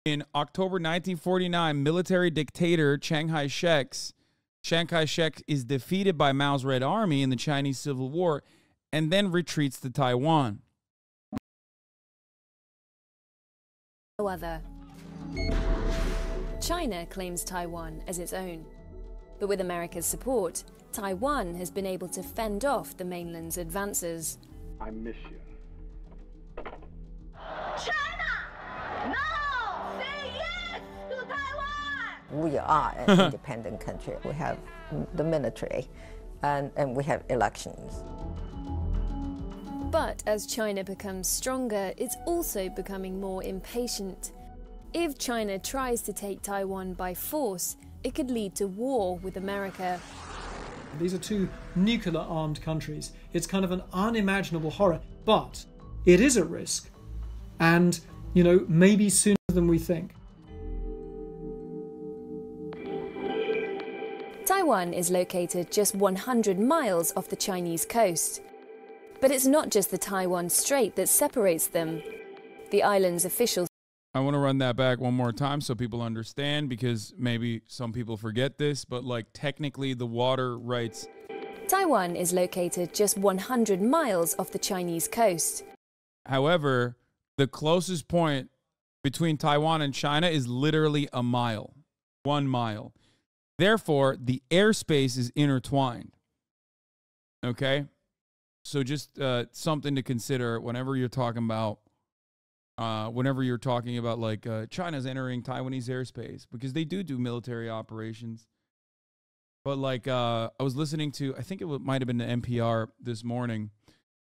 In October 1949, military dictator Chiang Kai-shek is defeated by Mao's Red Army in the Chinese Civil War and then retreats to Taiwan. No other. China claims Taiwan as its own. But with America's support, Taiwan has been able to fend off the mainland's advances. I miss you. China! No! Say yes to Taiwan! We are an independent country. We have the military and we have elections. But as China becomes stronger, it's also becoming more impatient. If China tries to take Taiwan by force, it could lead to war with America. These are two nuclear-armed countries. It's kind of an unimaginable horror, but it is a risk. And, you know, maybe sooner than we think. Taiwan is located just 100 miles off the Chinese coast. But it's not just the Taiwan Strait that separates them. The island's official... I want to run that back one more time so people understand, because maybe some people forget this, but like technically the water rights... Taiwan is located just 100 miles off the Chinese coast. However, the closest point between Taiwan and China is literally a mile. 1 mile. Therefore, the airspace is intertwined. Okay? So just something to consider whenever you're talking about like China's entering Taiwanese airspace, because they do military operations. But like I was listening to, I think it might have been the NPR this morning,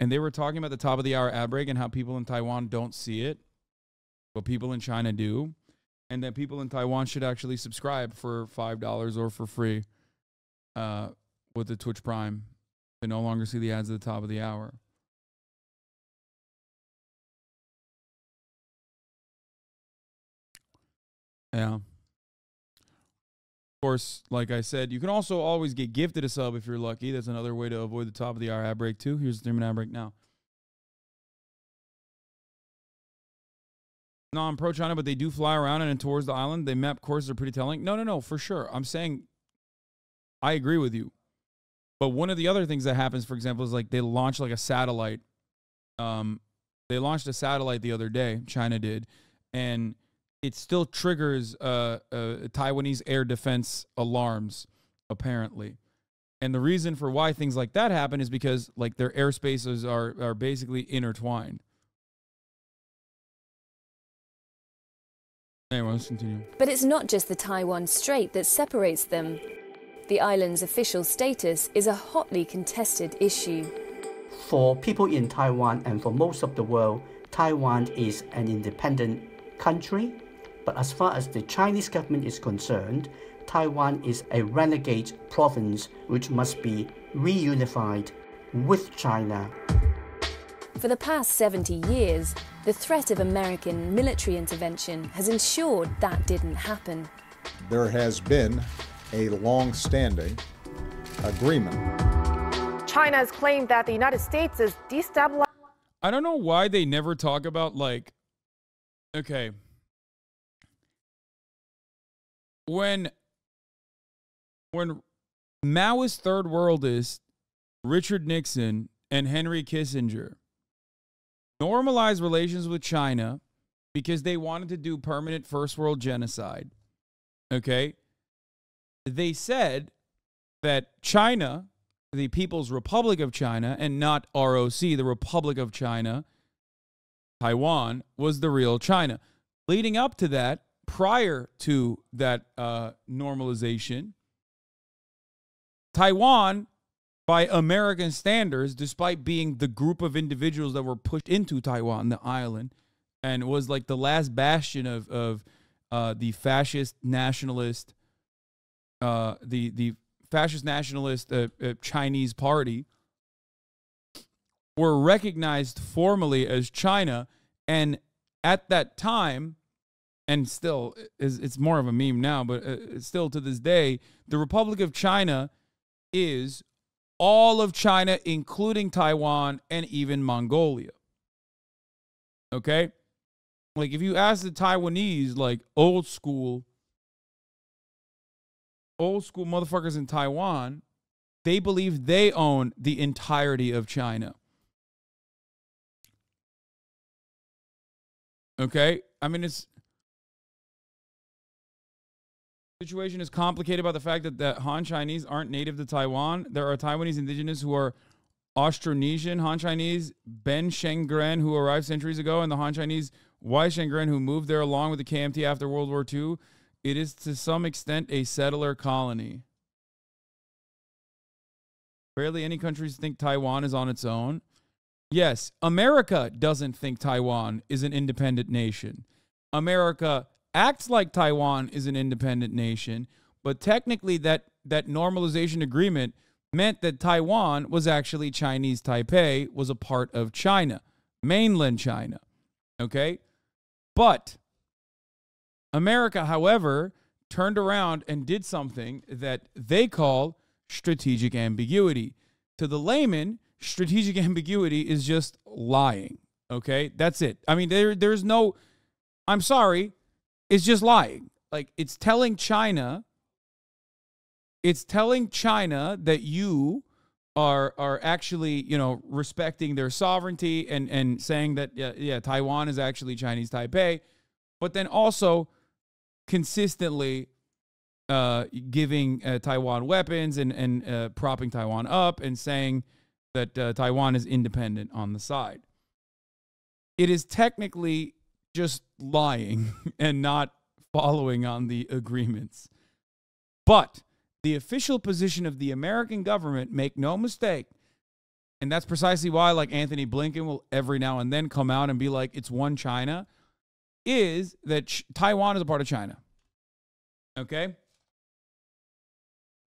and they were talking about the top of the hour ad break and how people in Taiwan don't see it, but people in China do, and that people in Taiwan should actually subscribe for $5 or for free with the Twitch Prime. They no longer see the ads at the top of the hour. Yeah. Of course, like I said, you can also always get gifted a sub if you're lucky. That's another way to avoid the top of the hour ad break too. Here's the 3-minute ad break now. No, I'm pro-China, but they do fly around and towards the island. They map courses are pretty telling. No, for sure. I'm saying I agree with you. But one of the other things that happens, for example, is like they launch like a satellite. They launched a satellite the other day, China did, and it still triggers Taiwanese air defense alarms, apparently. And the reason for why things like that happen is because like their airspaces are basically intertwined. Anyway, let's continue. But it's not just the Taiwan Strait that separates them. The island's official status is a hotly contested issue. For people in Taiwan and for most of the world, Taiwan is an independent country. But as far as the Chinese government is concerned, Taiwan is a renegade province which must be reunified with China. For the past 70 years, the threat of American military intervention has ensured that didn't happen. There has been a long-standing agreement. China has claimed that the United States is destabilizing. I don't know why they never talk about, like, okay, when Maoist third worldists Richard Nixon and Henry Kissinger normalized relations with China because they wanted to do permanent first world genocide, okay? They said that China, the People's Republic of China, and not ROC, the Republic of China, Taiwan, was the real China. Leading up to that, prior to that normalization, Taiwan, by American standards, despite being the group of individuals that were pushed into Taiwan, the island, and was like the last bastion of the fascist nationalist, the fascist nationalist Chinese party, were recognized formally as China. And at that time, and still, it's more of a meme now, but still to this day, the Republic of China is all of China, including Taiwan and even Mongolia. Okay? Like, if you ask the Taiwanese, like, old school motherfuckers in Taiwan, they believe they own the entirety of China. Okay? I mean, situation is complicated by the fact that the Han Chinese aren't native to Taiwan. There are Taiwanese indigenous who are Austronesian Han Chinese, Ben Shengren, who arrived centuries ago, and the Han Chinese Y Shengren, who moved there along with the KMT after World War II. It is to some extent a settler colony. Barely any countries think Taiwan is on its own. Yes, America doesn't think Taiwan is an independent nation. America acts like Taiwan is an independent nation, but technically that normalization agreement meant that Taiwan was actually Chinese Taipei, was a part of China, mainland China. Okay? But America, however, turned around and did something that they call strategic ambiguity. To the layman, strategic ambiguity is just lying. Okay? That's it. I mean, there's no, I'm sorry, it's just lying. Like, it's telling China that you are actually, you know, respecting their sovereignty and saying that, yeah, Taiwan is actually Chinese Taipei, but then also consistently giving Taiwan weapons and propping Taiwan up and saying that Taiwan is independent on the side. It is technically just lying and not following on the agreements. But the official position of the American government, make no mistake, and that's precisely why, like, Anthony Blinken will every now and then come out and be like, it's one China, is that Taiwan is a part of China. Okay?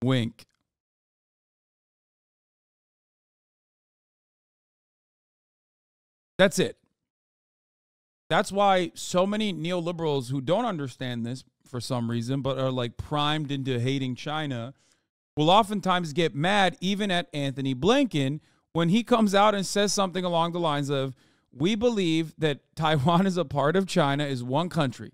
Wink. That's it. That's why so many neoliberals who don't understand this for some reason, but are like primed into hating China, will oftentimes get mad even at Anthony Blinken when he comes out and says something along the lines of, we believe that Taiwan is a part of China, is one country.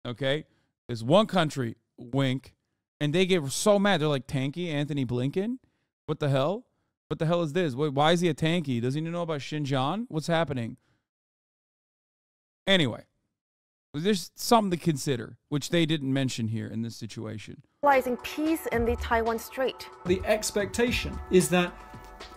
Okay? Is one country, wink. And they get so mad. They're like, tanky Anthony Blinken? What the hell? What the hell is this? Why is he a tanky? Does he know about Xinjiang? What's happening? Anyway, there's something to consider, which they didn't mention here in this situation. Realizing peace in the Taiwan Strait. The expectation is that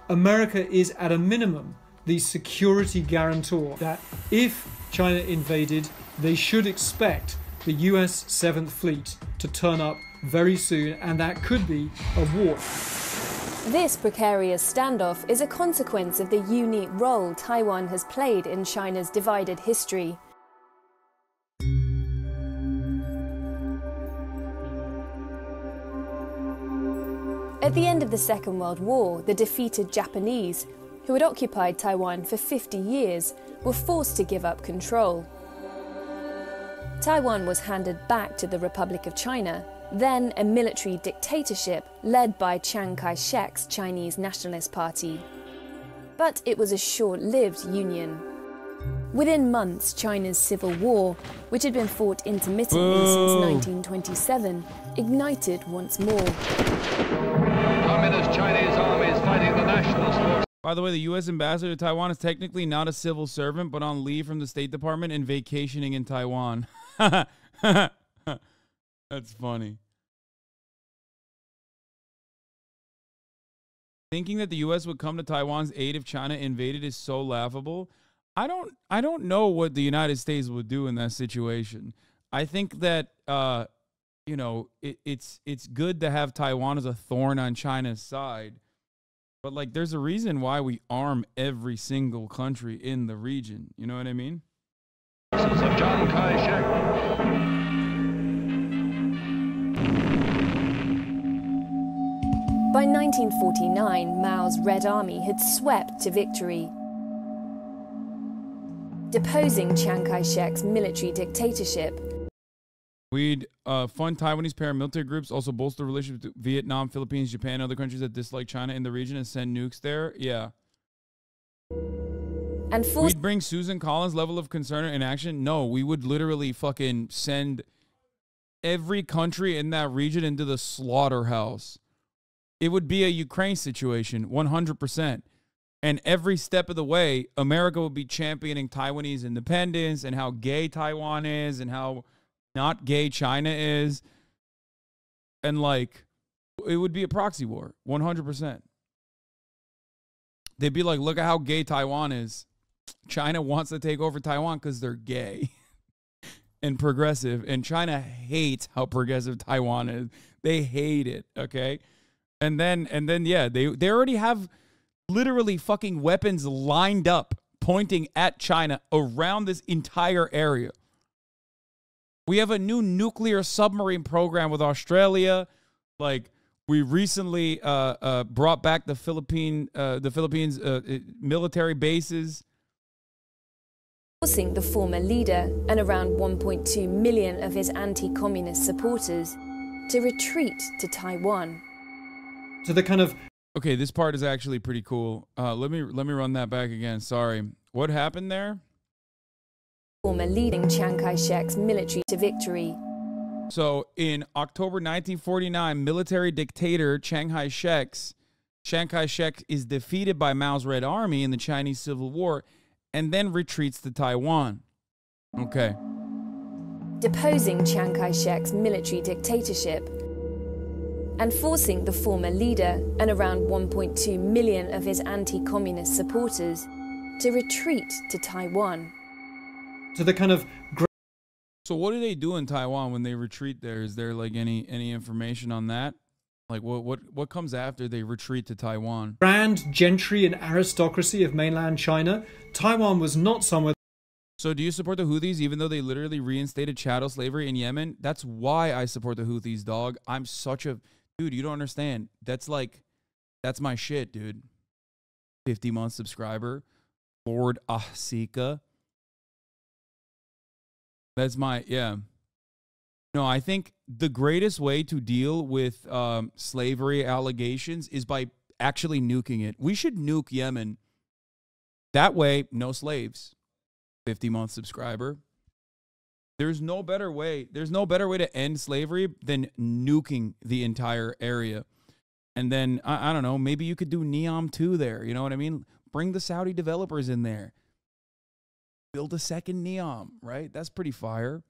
America is, at a minimum, the security guarantor, that if China invaded, they should expect the US 7th Fleet to turn up very soon, and that could be a war. This precarious standoff is a consequence of the unique role Taiwan has played in China's divided history. At the end of the Second World War, the defeated Japanese, who had occupied Taiwan for 50 years, were forced to give up control. Taiwan was handed back to the Republic of China, then a military dictatorship led by Chiang Kai-shek's Chinese Nationalist Party. But it was a short-lived union. Within months, China's civil war, which had been fought intermittently since 1927, ignited once more. Communist Chinese armies fighting the nationalist forces. By the way, the U.S. ambassador to Taiwan is technically not a civil servant, but on leave from the State Department and vacationing in Taiwan. That's funny. Thinking that the U.S. would come to Taiwan's aid if China invaded is so laughable. I don't know what the United States would do in that situation. I think that you know, it's good to have Taiwan as a thorn on China's side, but like there's a reason why we arm every single country in the region. You know what I mean? Of Chiang Kai-shek. By 1949, Mao's Red Army had swept to victory, deposing Chiang Kai-shek's military dictatorship. We'd fund Taiwanese paramilitary groups, also bolster relationships with Vietnam, Philippines, Japan, and other countries that dislike China in the region and send nukes there. Yeah. and we'd bring Susan Collins' level of concern in action? No, we would literally fucking send every country in that region into the slaughterhouse. It would be a Ukraine situation, 100%. And every step of the way, America would be championing Taiwanese independence and how gay Taiwan is and how not gay China is. And like, it would be a proxy war, 100%. They'd be like, look at how gay Taiwan is. China wants to take over Taiwan because they're gay and progressive. And China hates how progressive Taiwan is. They hate it, okay? And then yeah, they already have literally fucking weapons lined up pointing at China around this entire area. We have a new nuclear submarine program with Australia. Like, we recently brought back the Philippines military bases. Forcing the former leader and around 1.2 million of his anti-communist supporters to retreat to Taiwan. To the kind of... Okay, this part is actually pretty cool. Let me run that back again. Sorry. What happened there? Former leading Chiang Kai-shek's military to victory. So in October 1949, military dictator Chiang Kai-shek is defeated by Mao's Red Army in the Chinese Civil War and then retreats to Taiwan. Okay. Deposing Chiang Kai-shek's military dictatorship and forcing the former leader and around 1.2 million of his anti-communist supporters to retreat to Taiwan. To the kind of... So what do they do in Taiwan when they retreat there? Is there like any information on that? Like what comes after they retreat to Taiwan? Grand gentry and aristocracy of mainland China, Taiwan was not somewhere... So do you support the Houthis even though they literally reinstated chattel slavery in Yemen? That's why I support the Houthis, dog. I'm such a... Dude, you don't understand. That's my shit, dude. 50-month subscriber. Lord Ahsika. That's my... Yeah. No, I think the greatest way to deal with slavery allegations is by actually nuking it. We should nuke Yemen. That way, no slaves. 50-month subscriber. There's no better way. There's no better way to end slavery than nuking the entire area. And then, I don't know, maybe you could do Neom 2 there. You know what I mean? Bring the Saudi developers in there. Build a second Neom, right? That's pretty fire.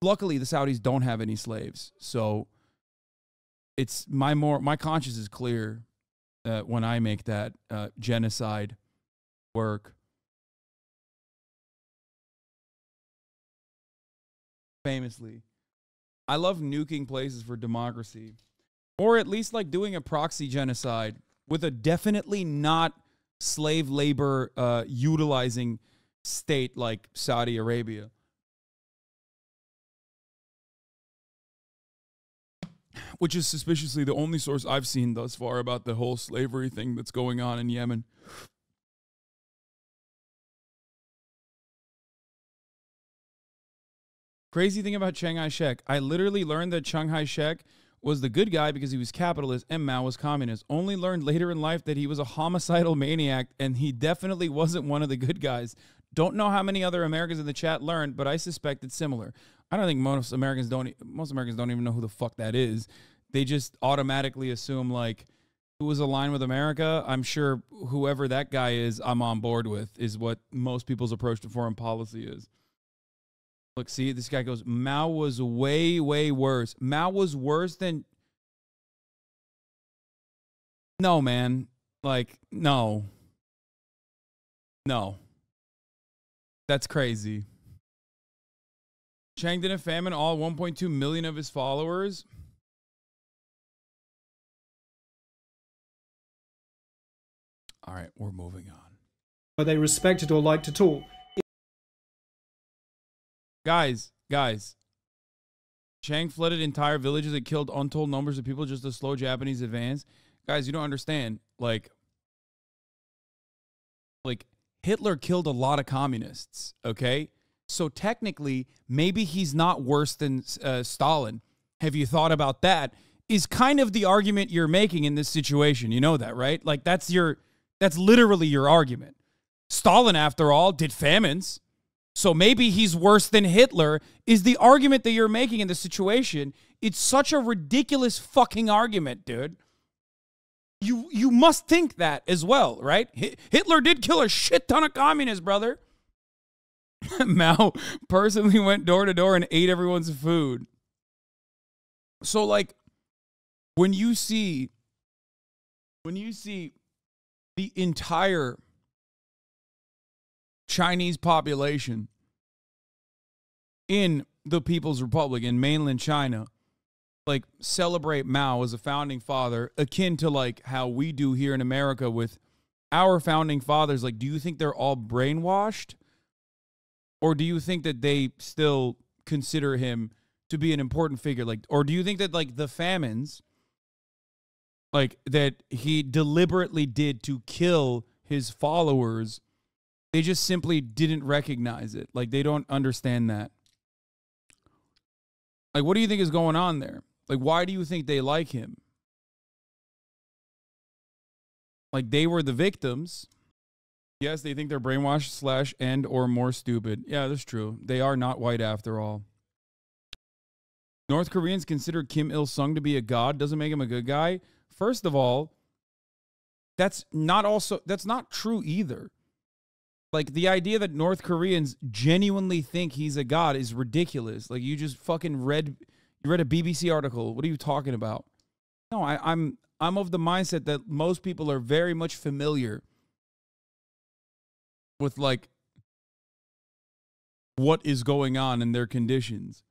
Luckily, the Saudis don't have any slaves. So it's my conscience is clear when I make that genocide work. Famously, I love nuking places for democracy, or at least like doing a proxy genocide with a definitely not slave labor utilizing state like Saudi Arabia. Which is suspiciously the only source I've seen thus far about the whole slavery thing that's going on in Yemen. Crazy thing about Chiang Kai-shek, I literally learned that Chiang Kai-shek was the good guy because he was capitalist and Mao was communist. Only learned later in life that he was a homicidal maniac and he definitely wasn't one of the good guys. Don't know how many other Americans in the chat learned, but I suspect it's similar. I don't think most Americans don't even know who the fuck that is. They just automatically assume like who was aligned with America. I'm sure whoever that guy is, I'm on board with, is what most people's approach to foreign policy is. Look, see, this guy goes, Mao was way, way worse. Mao was worse than... No, man. Like, no. No. That's crazy. Chiang didn't famine all 1.2 million of his followers. All right, we're moving on. Where they respected or liked at all. Guys. Chiang flooded entire villages and killed untold numbers of people just to slow Japanese advance. Guys, you don't understand. Like Hitler killed a lot of communists, okay? So technically, maybe he's not worse than Stalin. Have you thought about that? Is kind of the argument you're making in this situation. You know that, right? Like that's literally your argument. Stalin, after all, did famines. So maybe he's worse than Hitler is the argument that you're making in this situation. It's such a ridiculous fucking argument, dude. You must think that as well, right? Hitler did kill a shit ton of communists, brother. Mao personally went door to door and ate everyone's food. So, like, when you see the entire Chinese population in the People's Republic in mainland China, like, celebrate Mao as a founding father, akin to like how we do here in America with our founding fathers, like, do you think they're all brainwashed? Or do you think that they still consider him to be an important figure? Like, or do you think that like the famines, like that he deliberately did to kill his followers, they just simply didn't recognize it? Like, they don't understand that. Like, what do you think is going on there? Like, why do you think they like him? Like, they were the victims. Yes, they think they're brainwashed / and or more stupid. Yeah, that's true. They are not white after all. North Koreans consider Kim Il-sung to be a god. Doesn't make him a good guy. First of all, that's not true either. Like, the idea that North Koreans genuinely think he's a god is ridiculous. Like, you just fucking read a BBC article. What are you talking about? No, I'm of the mindset that most people are very much familiar with, like, what is going on in their conditions.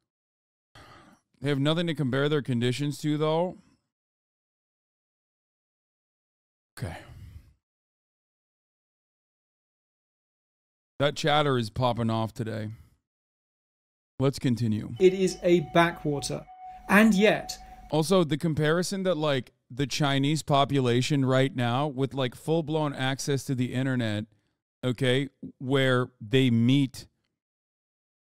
They have nothing to compare their conditions to, though. Okay. That chatter is popping off today. Let's continue. It is a backwater. And yet... Also, the comparison that, like, the Chinese population right now with, like, full-blown access to the internet, okay, where they meet,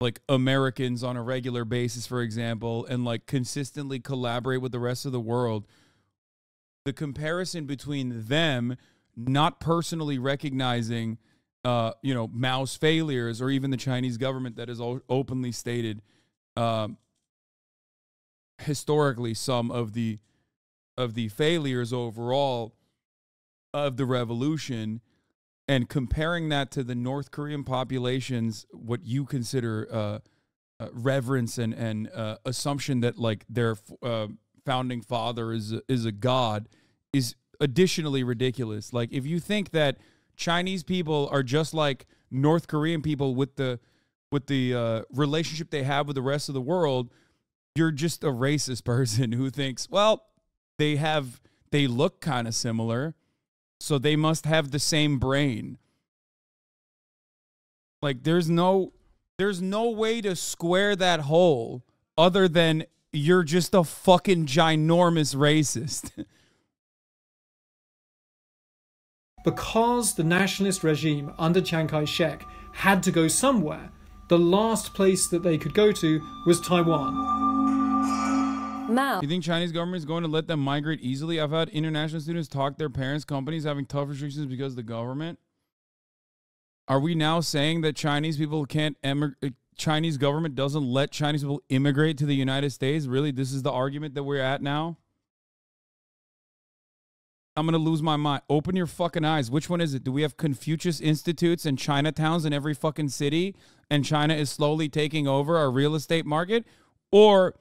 like, Americans on a regular basis, for example, and, like, consistently collaborate with the rest of the world, the comparison between them not personally recognizing, you know, Mao's failures, or even the Chinese government that has openly stated, historically, some of the failures overall of the revolution, and comparing that to the North Korean population's what you consider reverence and assumption that, like, their founding father is a god, is additionally ridiculous. Like, if you think that Chinese people are just like North Korean people with the relationship they have with the rest of the world, you're just a racist person who thinks, well, they look kind of similar, so they must have the same brain. Like, there's no way to square that hole other than you're just a fucking ginormous racist. Because the nationalist regime under Chiang Kai-shek had to go somewhere, the last place that they could go to was Taiwan. Mao. You think Chinese government is going to let them migrate easily? I've had international students talk their parents' companies having tough restrictions because of the government. Are we now saying that Chinese people can't Chinese government doesn't let Chinese people immigrate to the United States? Really? This is the argument that we're at now? I'm going to lose my mind. Open your fucking eyes. Which one is it? Do we have Confucius Institutes and Chinatowns in every fucking city, and China is slowly taking over our real estate market? Or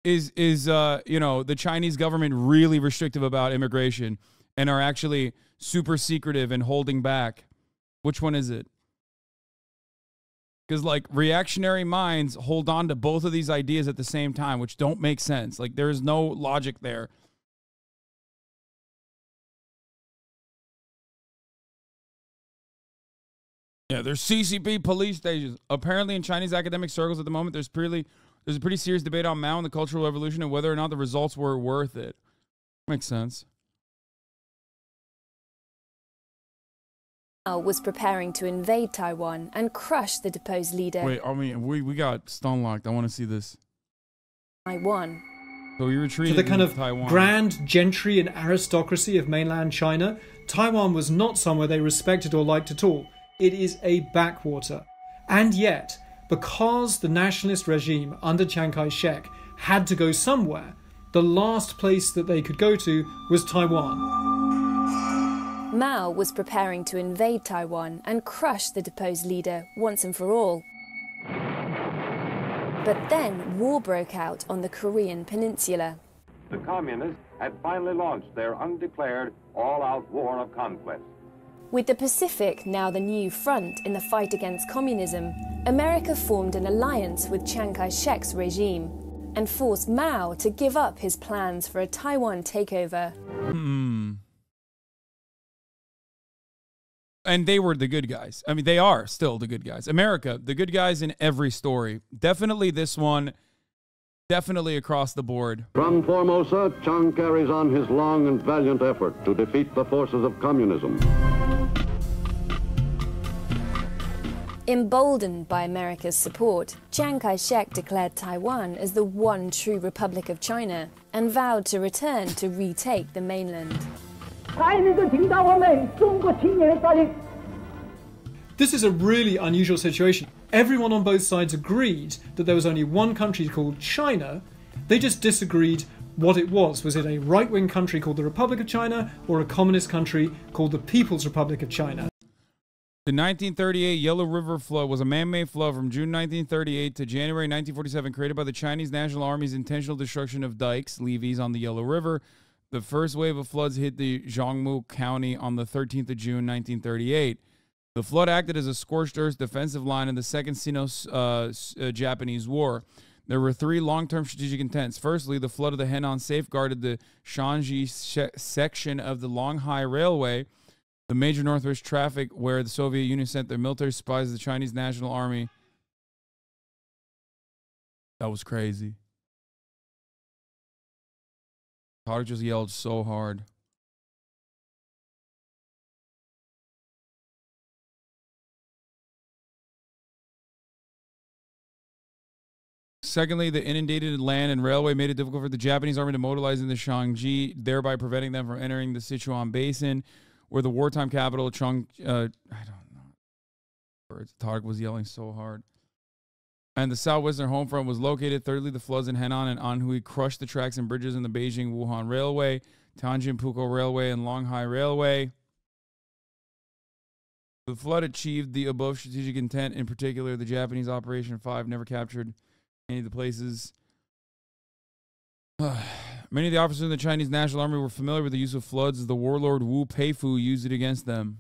is you know, the Chinese government really restrictive about immigration and are actually super secretive and holding back? Which one is it? Because, like, reactionary minds hold on to both of these ideas at the same time, which don't make sense. Like, there's no logic there. Yeah, there's CCP police stations. Apparently, in Chinese academic circles at the moment, there's a pretty serious debate on Mao and the Cultural Revolution and whether or not the results were worth it. Makes sense. Mao was preparing to invade Taiwan and crush the deposed leader. Wait, I mean, we got stone locked. I want to see this. Taiwan. So we retreated For the kind of Taiwan. grand gentry and aristocracy of mainland China, Taiwan was not somewhere they respected or liked at all. It is a backwater. And yet, because the nationalist regime under Chiang Kai-shek had to go somewhere, the last place that they could go to was Taiwan. Mao was preparing to invade Taiwan and crush the deposed leader once and for all. But then war broke out on the Korean peninsula. The communists had finally launched their undeclared all-out war of conquest. With the Pacific now the new front in the fight against communism, America formed an alliance with Chiang Kai-shek's regime and forced Mao to give up his plans for a Taiwan takeover. And they were the good guys. I mean, they are still the good guys. America, the good guys in every story. Definitely this one. Definitely across the board. From Formosa, Chiang carries on his long and valiant effort to defeat the forces of communism. Emboldened by America's support, Chiang Kai-shek declared Taiwan as the one true Republic of China and vowed to return to retake the mainland. This is a really unusual situation. Everyone on both sides agreed that there was only one country called China. They just disagreed what it was. Was it a right-wing country called the Republic of China or a communist country called the People's Republic of China? The 1938 Yellow River flood was a man-made flood from June 1938 to January 1947 created by the Chinese National Army's intentional destruction of dikes, levees on the Yellow River. The first wave of floods hit the Zhongmu County on the 13th of June 1938. The flood acted as a scorched earth defensive line in the Second Sino-Japanese War. There were three long-term strategic intents. Firstly, the flood of the Henan safeguarded the Shanxi section of the Longhai Railway, the major northwest traffic where the Soviet Union sent their military spies to the Chinese National Army. That was crazy. Tarek just yelled so hard. Secondly, the inundated land and railway made it difficult for the Japanese army to mobilize in the Shanxi, thereby preventing them from entering the Sichuan Basin, where the wartime capital, I don't know. Tarek was yelling so hard. And the southwestern home front was located. Thirdly, the floods in Henan and Anhui crushed the tracks and bridges in the Beijing-Wuhan Railway, Tianjin-Pukou Railway, and Longhai Railway. The flood achieved the above strategic intent. In particular, the Japanese Operation 5 never captured any of the places. Many of the officers in the Chinese National Army were familiar with the use of floods as the warlord Wu Peifu used it against them.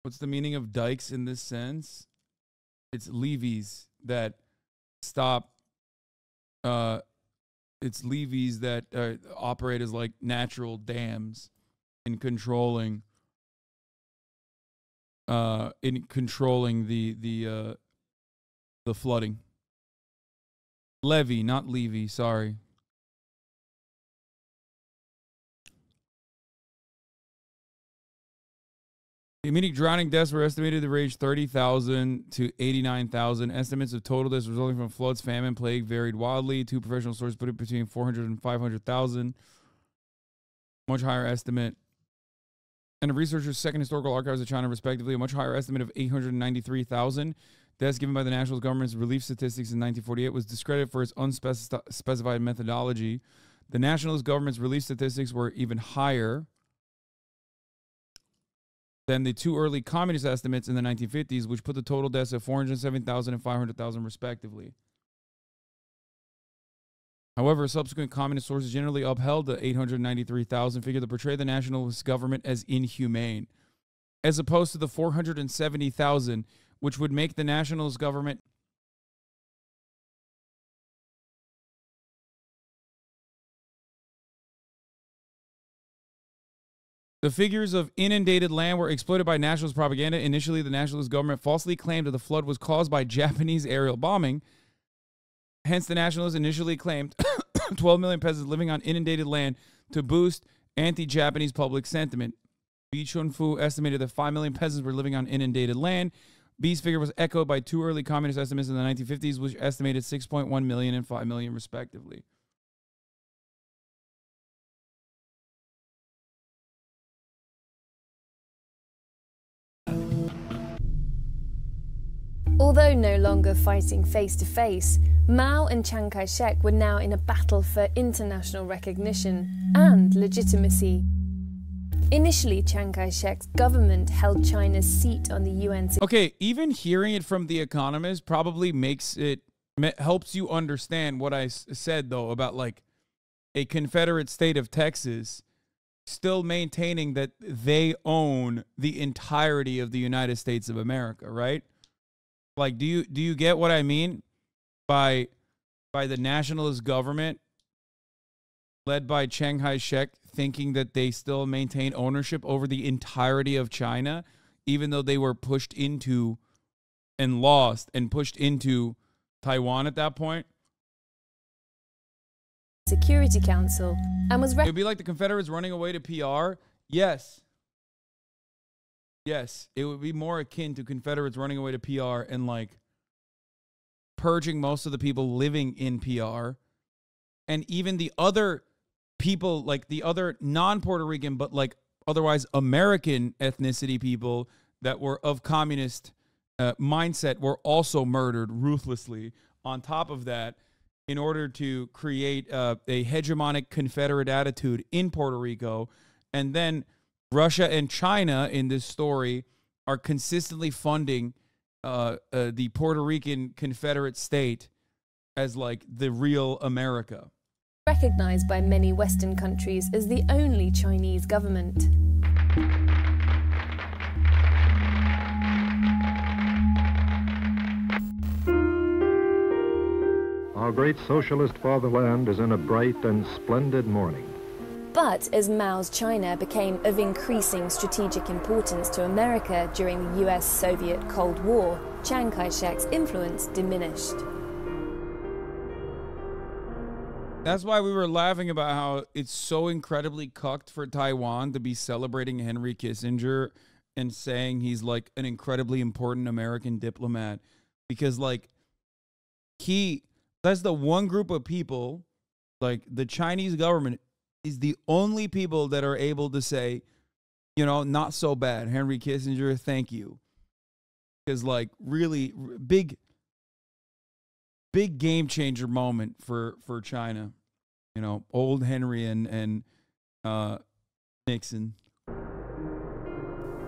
What's the meaning of dikes in this sense? It's levees that stop. It's levees that operate as like natural dams in controlling. The flooding. Levee, not levee. Sorry. The immediate drowning deaths were estimated to range 30,000 to 89,000. Estimates of total deaths resulting from floods, famine, plague varied wildly. Two professional sources put it between 400 and 500,000. Much higher estimate. And the researchers' Second Historical Archives of China, respectively, a much higher estimate of 893,000. Deaths given by the national government's relief statistics in 1948 was discredited for its unspecified methodology. The nationalist government's relief statistics were even higher than the two early communist estimates in the 1950s, which put the total deaths at 407,000 and 500,000, respectively. However, subsequent communist sources generally upheld the 893,000 figure that portrayed the nationalist government as inhumane, as opposed to the 470,000, which would make the nationalist government The figures of inundated land were exploited by nationalist propaganda. Initially, the nationalist government falsely claimed that the flood was caused by Japanese aerial bombing. Hence, the nationalists initially claimed 12 million peasants living on inundated land to boost anti-Japanese public sentiment. Bi Chunfu estimated that 5 million peasants were living on inundated land. B's figure was echoed by two early communist estimates in the 1950s, which estimated 6.1 million and 5 million, respectively. Although no longer fighting face to face, Mao and Chiang Kai-shek were now in a battle for international recognition and legitimacy. Initially, Chiang Kai-shek's government held China's seat on the UN. Okay, even hearing it from The Economist probably helps you understand what I said, though, about like a Confederate state of Texas still maintaining that they own the entirety of the United States of America, right? Like, do you get what I mean by the nationalist government led by Chiang Kai-shek thinking that they still maintain ownership over the entirety of China, even though they were pushed into and lost and pushed into Taiwan at that point? Security Council and was... It would be like the Confederates running away to PR? Yes. Yes, it would be more akin to Confederates running away to PR and like purging most of the people living in PR, and even the other people, like the other non-Puerto Rican but like otherwise American ethnicity people that were of communist mindset were also murdered ruthlessly on top of that, in order to create a hegemonic Confederate attitude in Puerto Rico. And then Russia and China in this story are consistently funding the Puerto Rican Confederate state as like the real America. Recognized by many Western countries as the only Chinese government. Our great socialist fatherland is in a bright and splendid morning. But as Mao's China became of increasing strategic importance to America during the US-Soviet Cold War, Chiang Kai-shek's influence diminished. That's why we were laughing about how it's so incredibly cucked for Taiwan to be celebrating Henry Kissinger and saying he's like an incredibly important American diplomat, because like that's the one group of people, like the Chinese government is the only people that are able to say, you know, not so bad, Henry Kissinger, thank you. Because like really big game changer moment for China. You know, old Henry and Nixon.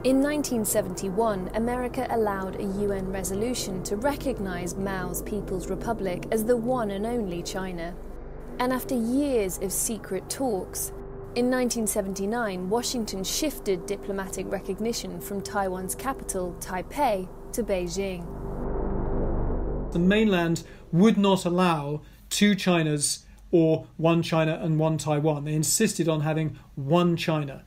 In 1971, America allowed a UN resolution to recognize Mao's People's Republic as the one and only China. And after years of secret talks, in 1979, Washington shifted diplomatic recognition from Taiwan's capital, Taipei, to Beijing. The mainland would not allow two Chinas or one China and one Taiwan. They insisted on having one China.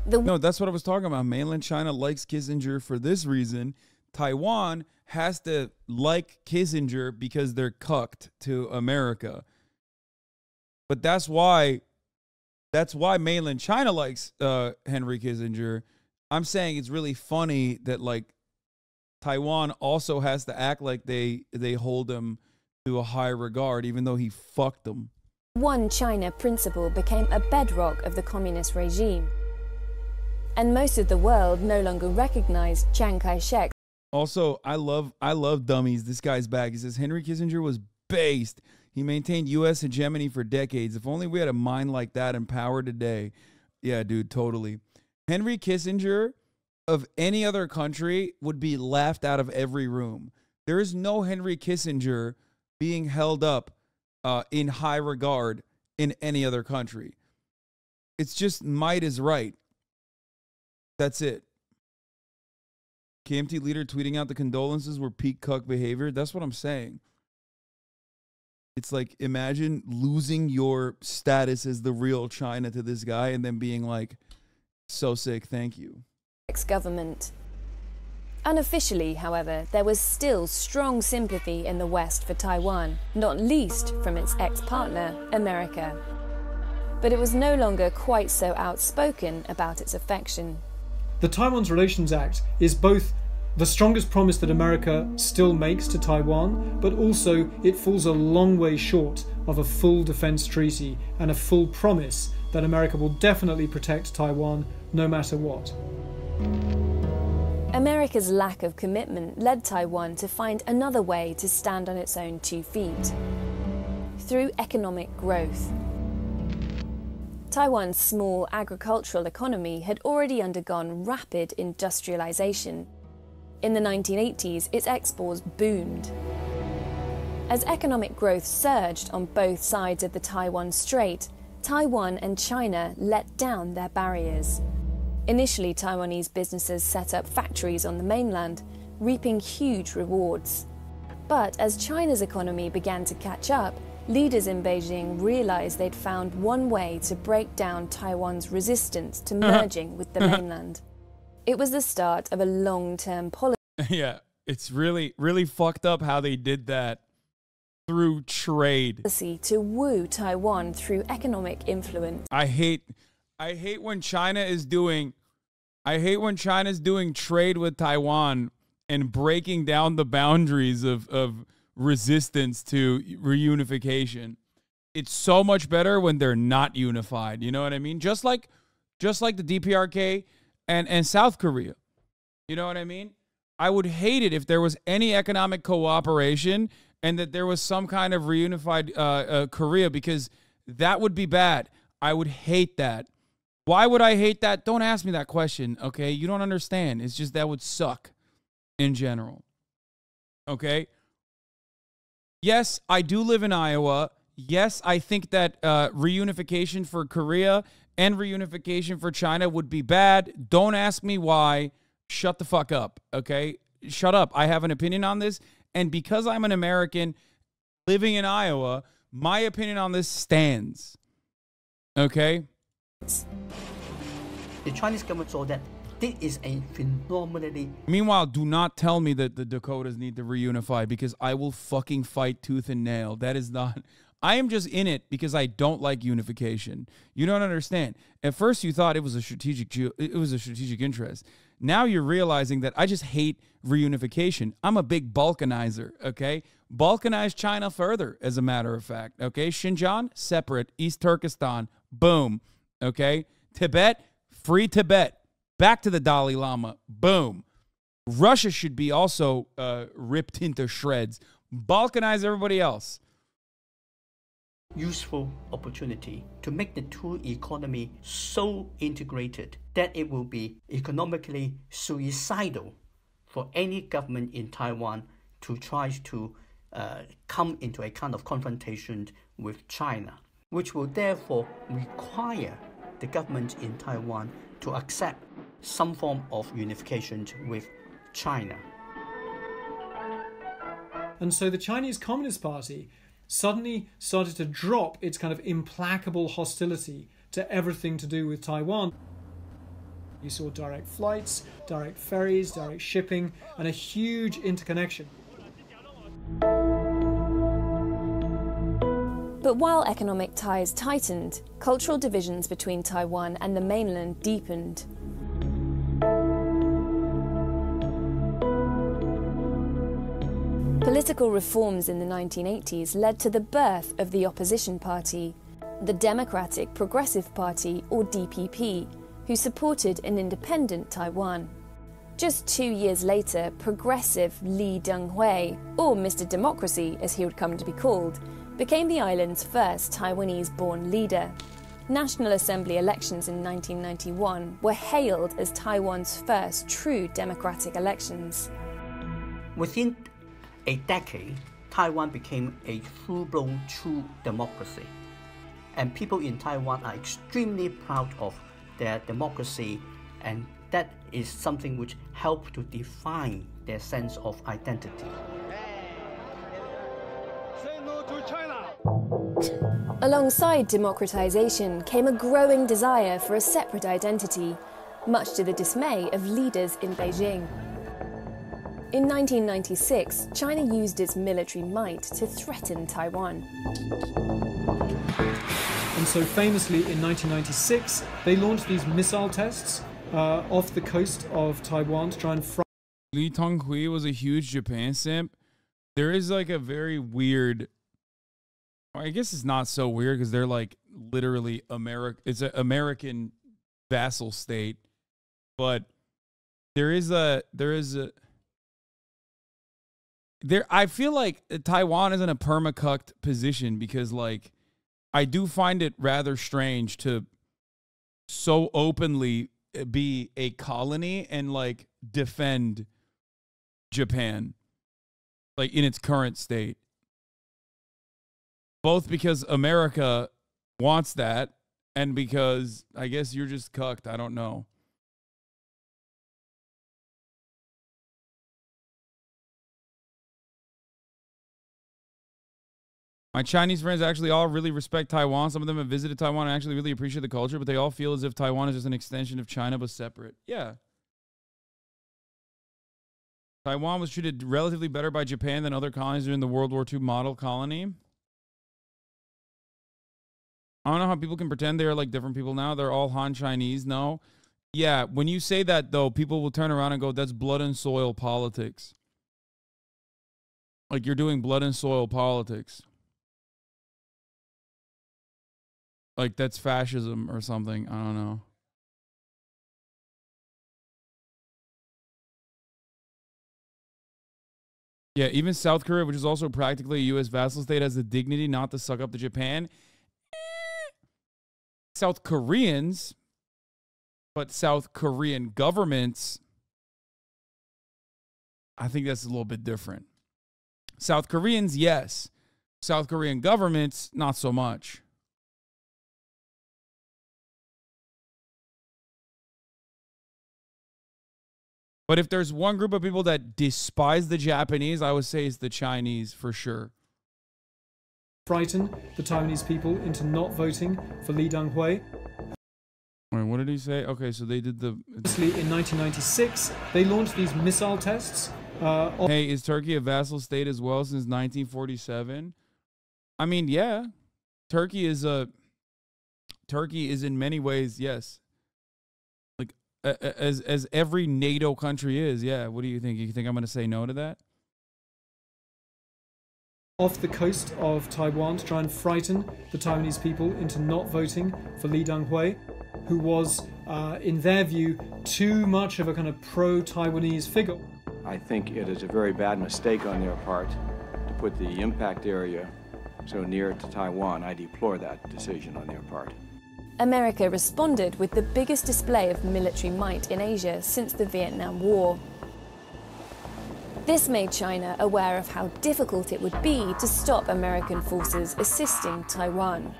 No, that's what I was talking about. Mainland China likes Kissinger for this reason. Taiwan has to like Kissinger because they're cucked to America. But that's why mainland China likes Henry Kissinger. I'm saying it's really funny that like Taiwan also has to act like they hold him to a high regard, even though he fucked them. One China principle became a bedrock of the communist regime. And most of the world no longer recognized Chiang Kai-shek. Also, I love dummies. This guy's back. He says Henry Kissinger was based. He maintained U.S. hegemony for decades. If only we had a mind like that in power today. Yeah, dude, totally. Henry Kissinger of any other country would be laughed out of every room. There is no Henry Kissinger being held up in high regard in any other country. It's just might is right. That's it. KMT leader tweeting out the condolences were peak cuck behavior. That's what I'm saying. It's like, imagine losing your status as the real China to this guy and then being like, so sick, thank you. Government. Unofficially, however, there was still strong sympathy in the West for Taiwan, not least from its ex-partner, America. But it was no longer quite so outspoken about its affection. The Taiwan's Relations Act is both the strongest promise that America still makes to Taiwan, but also it falls a long way short of a full defense treaty and a full promise that America will definitely protect Taiwan no matter what. America's lack of commitment led Taiwan to find another way to stand on its own 2 feet: through economic growth. Taiwan's small agricultural economy had already undergone rapid industrialization. In the 1980s, its exports boomed. As economic growth surged on both sides of the Taiwan Strait, Taiwan and China let down their barriers. Initially, Taiwanese businesses set up factories on the mainland, reaping huge rewards. But as China's economy began to catch up, leaders in Beijing realized they'd found one way to break down Taiwan's resistance to merging with the mainland. It was the start of a long-term policy. Yeah, it's really, really fucked up how they did that through trade. To woo Taiwan through economic influence. I hate when China is doing China's doing trade with Taiwan and breaking down the boundaries of resistance to reunification. It's so much better when they're not unified. You know what I mean? Just like the DPRK and South Korea. You know what I mean? I would hate it if there was any economic cooperation and that there was some kind of reunified Korea, because that would be bad. I would hate that. Why would I hate that? Don't ask me that question, okay? You don't understand. It's just that would suck in general, okay? Yes, I do live in Iowa. Yes, I think that reunification for Korea and reunification for China would be bad. Don't ask me why. Shut the fuck up, okay? Shut up. I have an opinion on this. And because I'm an American living in Iowa, my opinion on this stands. Okay? The Chinese government saw that this is a phenomenally... Meanwhile, do not tell me that the Dakotas need to reunify, because I will fucking fight tooth and nail. That is not... I am just in it because I don't like unification. You don't understand. At first, you thought it was a strategic interest. Now you're realizing that I just hate reunification. I'm a big Balkanizer, okay? Balkanize China further, as a matter of fact, okay? Xinjiang, separate. East Turkestan, boom, okay? Tibet, free Tibet. Back to the Dalai Lama, boom. Russia should be also ripped into shreds. Balkanize everybody else. Useful opportunity to make the two economy so integrated that it will be economically suicidal for any government in Taiwan to try to come into a kind of confrontation with China, which will therefore require the government in Taiwan to accept some form of unification with China. And so the Chinese Communist Party suddenly started to drop its kind of implacable hostility to everything to do with Taiwan. You saw direct flights, direct ferries, direct shipping, and a huge interconnection. But while economic ties tightened, cultural divisions between Taiwan and the mainland deepened. Political reforms in the 1980s led to the birth of the opposition party, the Democratic Progressive Party, or DPP, who supported an independent Taiwan. Just 2 years later, progressive Lee Teng-hui, or Mr. Democracy as he would come to be called, became the island's first Taiwanese-born leader. National Assembly elections in 1991 were hailed as Taiwan's first true democratic elections. Within a decade, Taiwan became a full-blown true democracy. And people in Taiwan are extremely proud of their democracy, and that is something which helped to define their sense of identity. Say no to China! Alongside democratization came a growing desire for a separate identity, much to the dismay of leaders in Beijing. In 1996, China used its military might to threaten Taiwan. And so famously in 1996, they launched these missile tests off the coast of Taiwan to try and Lee Teng-hui was a huge Japan simp. There is like a very weird, I guess it's not so weird because they're like literally it's an American vassal state, but I feel like Taiwan is in a permacucked position because, like, I do find it rather strange to so openly be a colony and, like, defend Japan, like, in its current state. Both because America wants that and because I guess you're just cucked. I don't know. My Chinese friends actually all really respect Taiwan. Some of them have visited Taiwan and actually really appreciate the culture, but they all feel as if Taiwan is just an extension of China, but separate. Yeah. Taiwan was treated relatively better by Japan than other colonies during the World War II model colony. I don't know how people can pretend they're like different people now. They're all Han Chinese. No. Yeah, when you say that, though, people will turn around and go, that's blood and soil politics. Like, you're doing blood and soil politics. Like, that's fascism or something. I don't know. Yeah, even South Korea, which is also practically a U.S. vassal state, has the dignity not to suck up to Japan. South Koreans, but South Korean governments, I think that's a little bit different. South Koreans, yes. South Korean governments, not so much. But if there's one group of people that despise the Japanese, I would say it's the Chinese for sure. Frighten the Taiwanese people into not voting for Lee Teng-hui. Wait, what did he say? Okay, so they did the... In 1996, they launched these missile tests. Hey, is Turkey a vassal state as well since 1947? I mean, yeah. Turkey is in many ways, yes. Like, as every NATO country is, yeah. What do you think? You think I'm going to say no to that? Off the coast of Taiwan to try and frighten the Taiwanese people into not voting for Lee Teng-hui, who was, in their view, too much of a kind of pro-Taiwanese figure. I think it is a very bad mistake on their part to put the impact area so near to Taiwan. I deplore that decision on their part. America responded with the biggest display of military might in Asia since the Vietnam War. This made China aware of how difficult it would be to stop American forces assisting Taiwan.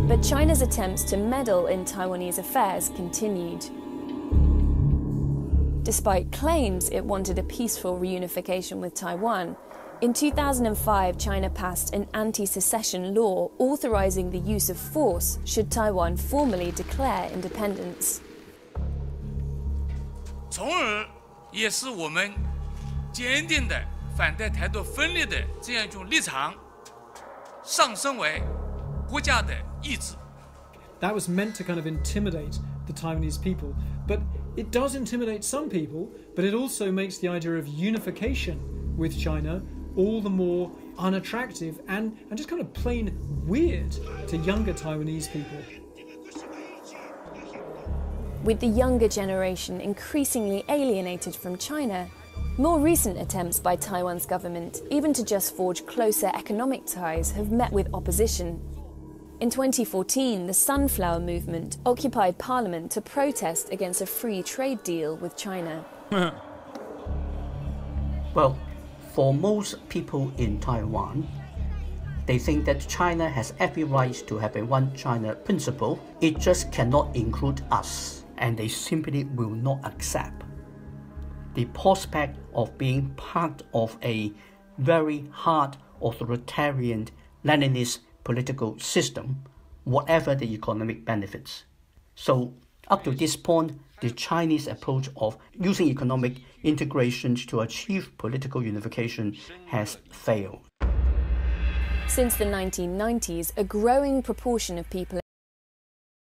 But China's attempts to meddle in Taiwanese affairs continued. Despite claims it wanted a peaceful reunification with Taiwan, in 2005 China passed an anti-secession law authorizing the use of force should Taiwan formally declare independence. 从而也是我们坚定的反对台独分裂的这样一种立场上升为国家的意志。 That was meant to kind of intimidate the Taiwanese people, but it does intimidate some people, but it also makes the idea of unification with China all the more unattractive and just kind of plain weird to younger Taiwanese people. With the younger generation increasingly alienated from China, more recent attempts by Taiwan's government, even to just forge closer economic ties, have met with opposition. In 2014, the Sunflower Movement occupied parliament to protest against a free trade deal with China. Well, for most people in Taiwan, they think that China has every right to have a one China principle. It just cannot include us, and they simply will not accept the prospect of being part of a very hard authoritarian Leninist political system, whatever the economic benefits. So up to this point, the Chinese approach of using economic integrations to achieve political unification has failed. Since the 1990s, a growing proportion of people...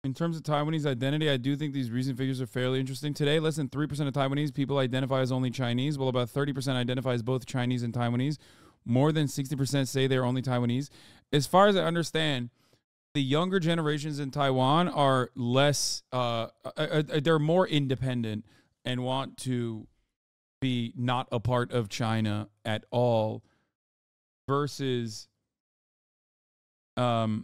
In terms of Taiwanese identity, I do think these recent figures are fairly interesting. Today, less than 3% of Taiwanese people identify as only Chinese, while about 30% identify as both Chinese and Taiwanese. More than 60% say they're only Taiwanese. As far as I understand, the younger generations in Taiwan are less, they're more independent and want to be not a part of China at all versus the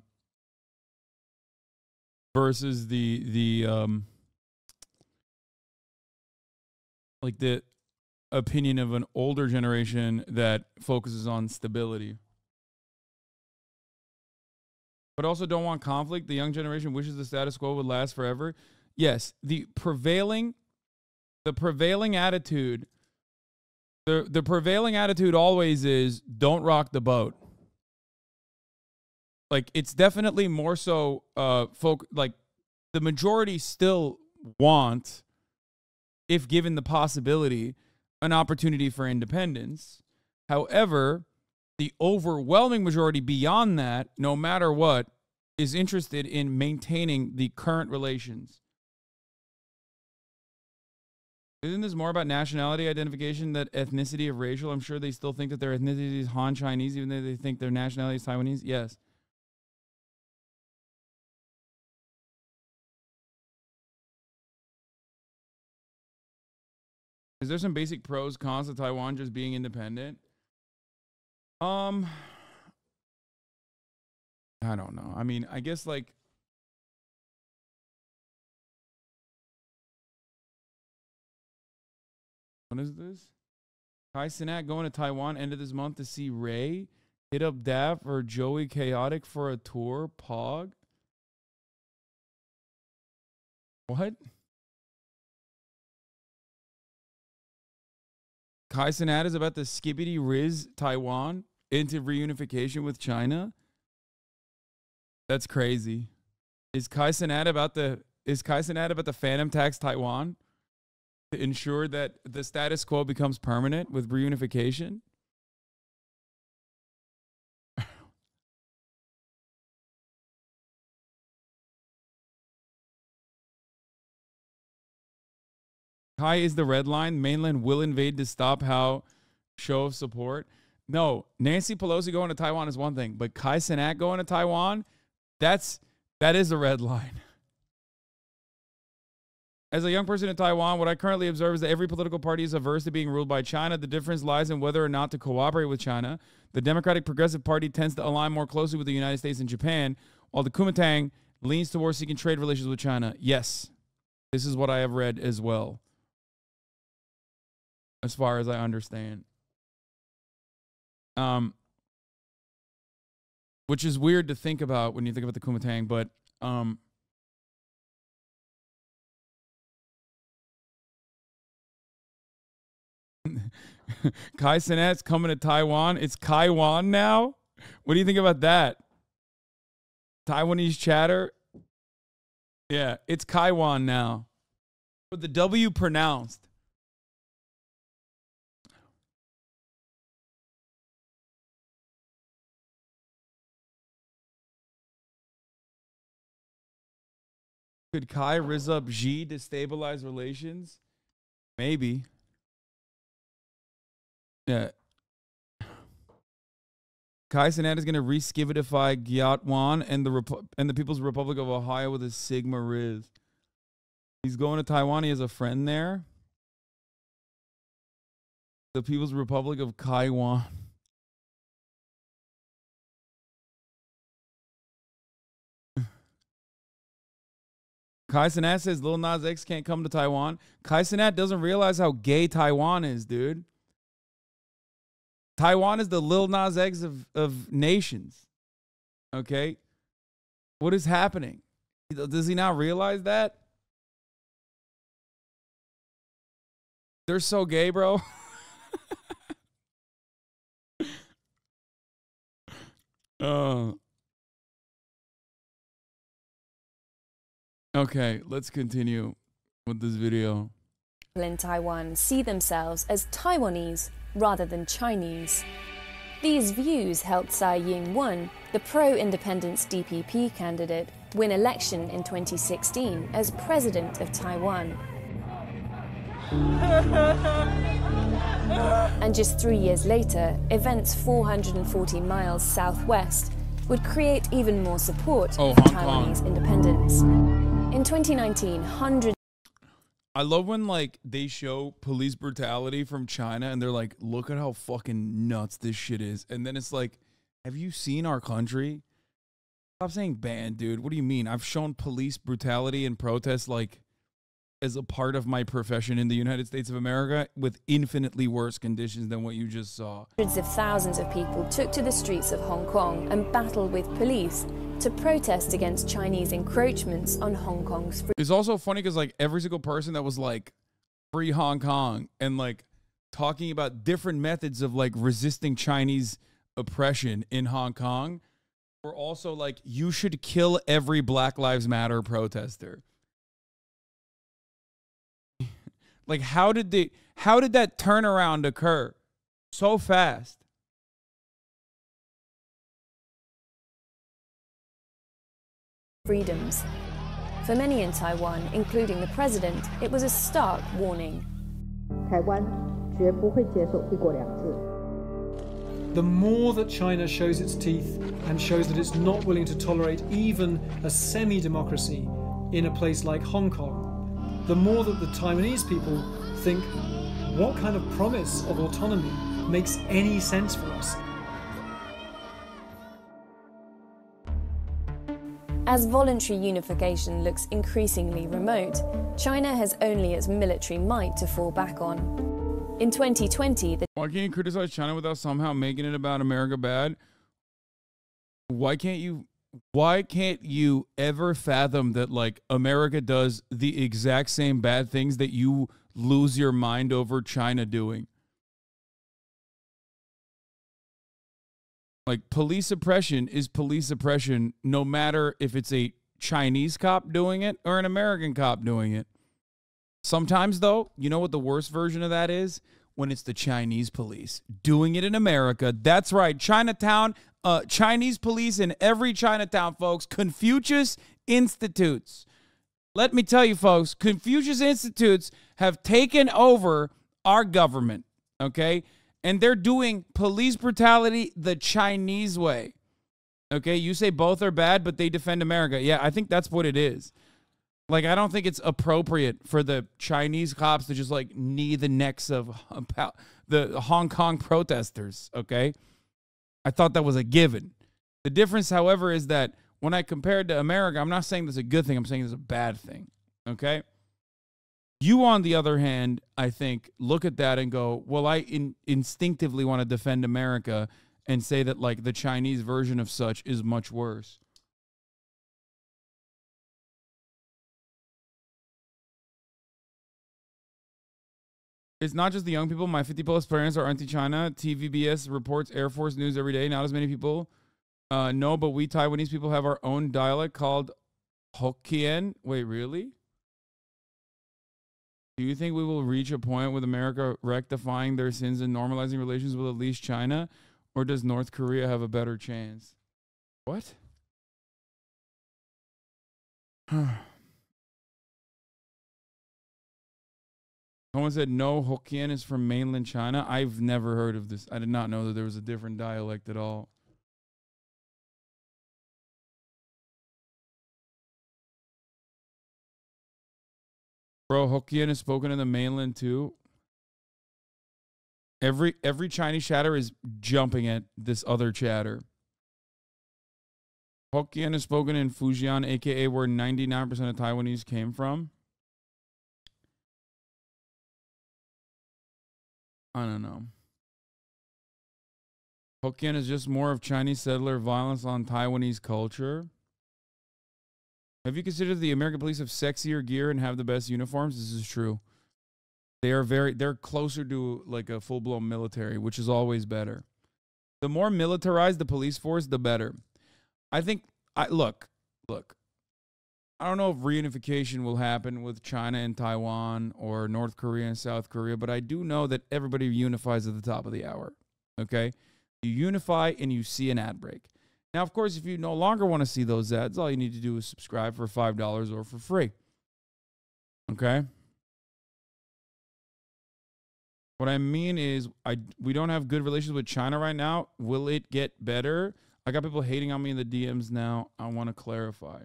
like the opinion of an older generation that focuses on stability. But also don't want conflict. The young generation wishes the status quo would last forever. Yes, the prevailing attitude, the prevailing attitude always is don't rock the boat. Like, it's definitely more so like the majority still want, if given the possibility, an opportunity for independence. However, the overwhelming majority beyond that, no matter what, is interested in maintaining the current relations. Isn't this more about nationality identification than ethnicity of racial? I'm sure they still think that their ethnicity is Han Chinese, even though they think their nationality is Taiwanese. Yes. Is there some basic pros, cons of Taiwan just being independent? I don't know. I mean, I guess like what is this? Kai Cenat going to Taiwan end of this month to see Ray. Hit up Daff or Joey Chaotic for a tour. Pog. What? Kai Cenat is about to skibbity riz Taiwan into reunification with China. That's crazy. Is Kai Cenat about the phantom tax Taiwan to ensure that the status quo becomes permanent with reunification? Kai is the red line. Mainland will invade to stop how show of support. No, Nancy Pelosi going to Taiwan is one thing, but Kai Cenat going to Taiwan, that is a red line. As a young person in Taiwan, what I currently observe is that every political party is averse to being ruled by China. The difference lies in whether or not to cooperate with China. The Democratic Progressive Party tends to align more closely with the United States and Japan, while the Kuomintang leans towards seeking trade relations with China. Yes, this is what I have read as well, as far as I understand. Which is weird to think about when you think about the Kuomintang, but Kai Cenat's coming to Taiwan. It's Kaiwan now? What do you think about that? Taiwanese chatter? Yeah, it's Kaiwan now. But the W pronounced. Could Kai rizz up Xi to stabilize relations? Maybe. Yeah. Kai Cenat is going to re-skivitify Gyatwan and the People's Republic of Ohio with a Sigma Riz. He's going to Taiwan. He has a friend there. The People's Republic of Taiwan. Kai Cenat says Lil Nas X can't come to Taiwan. Kai Cenat doesn't realize how gay Taiwan is, dude. Taiwan is the Lil Nas X of nations. Okay? What is happening? Does he not realize that? They're so gay, bro. Okay, let's continue with this video. In Taiwan see themselves as Taiwanese rather than Chinese. These views helped Tsai Ing-wen, the pro-independence DPP candidate, win election in 2016 as president of Taiwan. And just 3 years later, events 440 miles southwest would create even more support for Taiwanese independence. In 2019, hundreds. I love when like they show police brutality from China and they're like, look at how fucking nuts this shit is. And then it's like, have you seen our country? Stop saying banned, dude. What do you mean? I've shown police brutality and protests like as a part of my profession in the United States of America with infinitely worse conditions than what you just saw. Hundreds of thousands of people took to the streets of Hong Kong and battled with police to protest against Chinese encroachments on Hong Kong's free. It's also funny because like every single person that was like free Hong Kong and like talking about different methods of like resisting Chinese oppression in Hong Kong were also like, you should kill every Black Lives Matter protester. Like, how did that turnaround occur so fast? Freedoms. For many in Taiwan, including the president, it was a stark warning. The more that China shows its teeth and shows that it's not willing to tolerate even a semi-democracy in a place like Hong Kong, the more that the Taiwanese people think, what kind of promise of autonomy makes any sense for us? As voluntary unification looks increasingly remote, China has only its military might to fall back on. In 2020, why can't you criticize China without somehow making it about America bad? Why can't you ever fathom that like America does the exact same bad things that you lose your mind over China doing? Like, police suppression is police suppression no matter if it's a Chinese cop doing it or an American cop doing it. Sometimes, though, you know what the worst version of that is? When it's the Chinese police doing it in America. That's right. Chinatown, Chinese police in every Chinatown, folks. Confucius Institutes. Let me tell you, folks, Confucius Institutes have taken over our government, okay? And they're doing police brutality the Chinese way. Okay, you say both are bad, but they defend America. Yeah, I think that's what it is. Like, I don't think it's appropriate for the Chinese cops to just, like, knee the necks of the Hong Kong protesters, okay? I thought that was a given. The difference, however, is that when I compare it to America, I'm not saying this is a good thing. I'm saying this is a bad thing, okay? You, on the other hand, I think, look at that and go, well, I instinctively want to defend America and say that, like, the Chinese version of such is much worse. It's not just the young people. My 50-plus parents are anti-China. TVBS reports Air Force News every day. Not as many people know, but we Taiwanese people have our own dialect called Hokkien. Wait, really? Do you think we will reach a point with America rectifying their sins and normalizing relations with at least China? Or does North Korea have a better chance? What? Someone said no, Hokkien is from mainland China. I've never heard of this. I did not know that there was a different dialect at all. Bro, Hokkien is spoken in the mainland too. Every Chinese chatter is jumping at this other chatter. Hokkien is spoken in Fujian, aka where 99% of Taiwanese came from. I don't know. Hokkien is just more of Chinese settler violence on Taiwanese culture. Have you considered the American police have sexier gear and have the best uniforms? This is true. They're closer to like a full-blown military, which is always better. The more militarized the police force, the better. I think, look. I don't know if reunification will happen with China and Taiwan or North Korea and South Korea, but I do know that everybody unifies at the top of the hour, okay? You unify and you see an ad break. Now, of course, if you no longer want to see those ads, all you need to do is subscribe for $5 or for free, okay? What I mean is we don't have good relations with China right now. Will it get better? I got people hating on me in the DMs now. I want to clarify.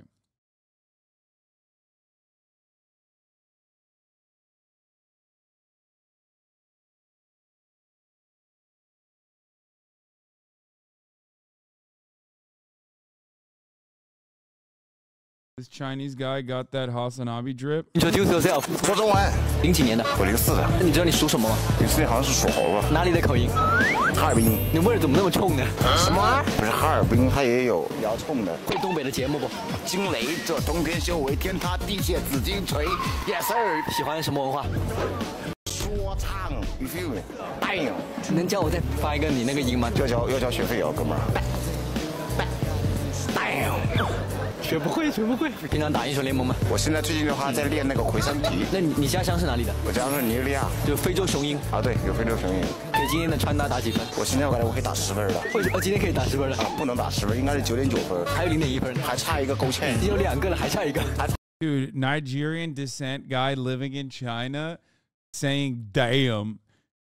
This Chinese guy got that HasanAbi drip. Introduce yourself. 说中文。零几年的？我04的。那你知道你属什么吗？04年好像是属猴吧。哪里的口音？哈尔滨。你味儿怎么那么冲呢？什么？不是哈尔滨，它也有比较冲的。会东北的节目不？惊雷，这冬天修为，天塌地陷，紫金锤。Yes sir。喜欢什么文化？说唱 ，you feel me？ Damn。能教我再发一个你那个音吗？要交学费啊，哥们儿。Damn。学不会。平常打英雄联盟吗？我现在最近的话在练那个魁三体。那你家乡是哪里的？我家乡是尼日利亚，就非洲雄鹰啊，对，有非洲雄鹰。给今天的穿搭打几分？我现在我感觉我可以打10分了。为什么今天可以打10分了？不能打10分，应该是9.9分，还有0.1分，还差一个勾芡。有2个了，还差一个。Dude, Nigerian descent guy living in China saying "damn"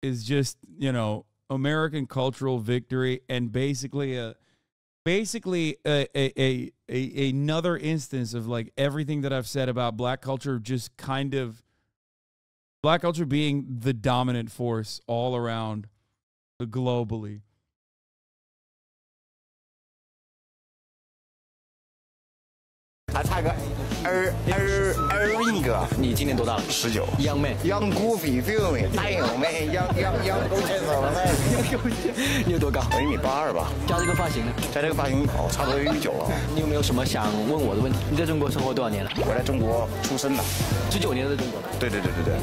is just, you know, American cultural victory and basically another instance of like everything that I've said about black culture, just kind of black culture being the dominant force all around globally. 还差个ring。你今年多大了？19。Young man。Young goofy feel me？ Damn man，young 勾芡手了。你有多高？1.82米吧。加这个发型呢？加这个发型哦，差不多1.9米了。你有没有什么想问我的问题？你在中国生活多少年了？我在中国出生的。19年在中国。对。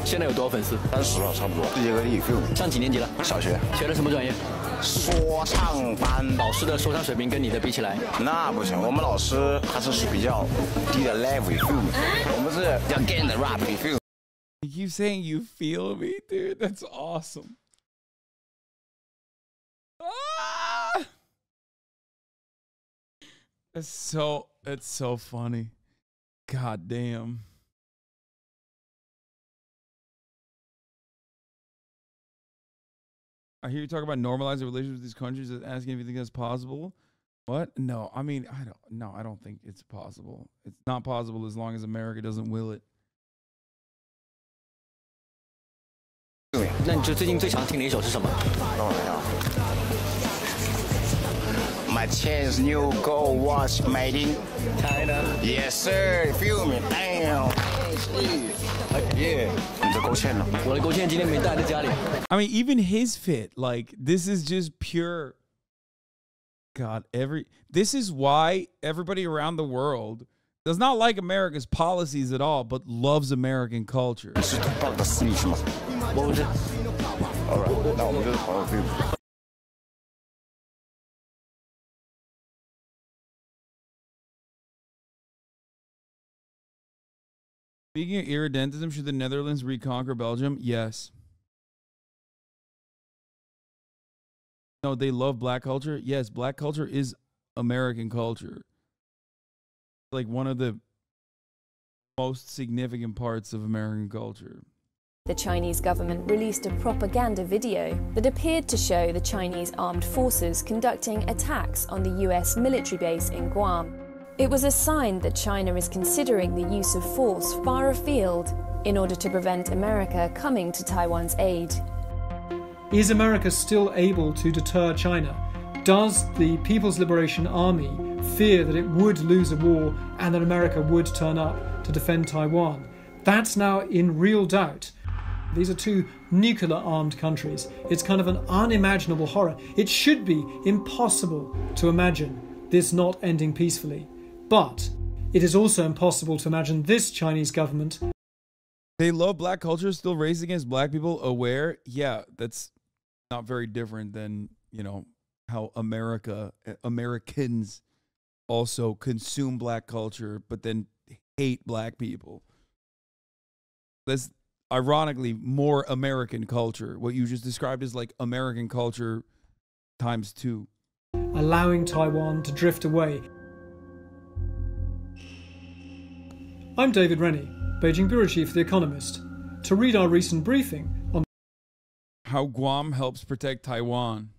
现在有多少粉丝？30了，差不多。世界各地 feel me？ 上几年级了？小学。学的什么专业？说唱班。老师的说唱水平跟你的比起来，那不行，我们老师他是比较低的 level feel me， 我们是要 get the rap feel。 You keep saying you feel me, dude. That's awesome. Ah! It's so funny. God damn. I hear you talk about normalizing relations with these countries and asking if you think that's possible. What? No, I mean, I don't think it's possible. It's not possible as long as America doesn't will it. 那你最近最常听的一首是什么？哦呀 My chain's new gold watch made in China. Yes sir, feel me? Damn. Yeah. 你的勾芡呢？我的勾芡今天没带在家里。I mean, even his fit, like, this is just pure. God, this is why everybody around the world does not like America's policies at all, but loves American culture. 是报的私密是吗？我不是。Alright， 那我们就是朋友 feel me。 Speaking of irredentism, should the Netherlands reconquer Belgium? Yes. No, they love black culture. Yes, black culture is American culture. Like one of the most significant parts of American culture. The Chinese government released a propaganda video that appeared to show the Chinese armed forces conducting attacks on the US military base in Guam. It was a sign that China is considering the use of force far afield in order to prevent America coming to Taiwan's aid. Is America still able to deter China? Does the People's Liberation Army fear that it would lose a war and that America would turn up to defend Taiwan? That's now in real doubt. These are two nuclear-armed countries. It's kind of an unimaginable horror. It should be impossible to imagine this not ending peacefully. But it is also impossible to imagine this Chinese government. They love black culture, still racist against black people, aware? Yeah, that's not very different than, you know, how Americans also consume black culture, but then hate black people. That's ironically more American culture. What you just described is like American culture times 2. Allowing Taiwan to drift away. I'm David Rennie, Beijing Bureau Chief of The Economist. To read our recent briefing on how Guam helps protect Taiwan.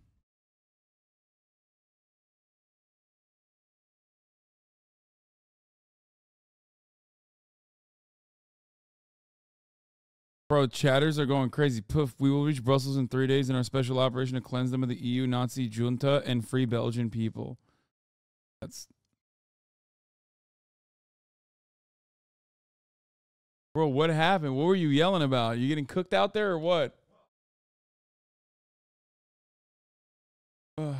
Bro, chatters are going crazy. Poof, we will reach Brussels in 3 days in our special operation to cleanse them of the EU Nazi junta and free Belgian people. That's... Bro, what happened? What were you yelling about? You getting cooked out there or what? Ugh.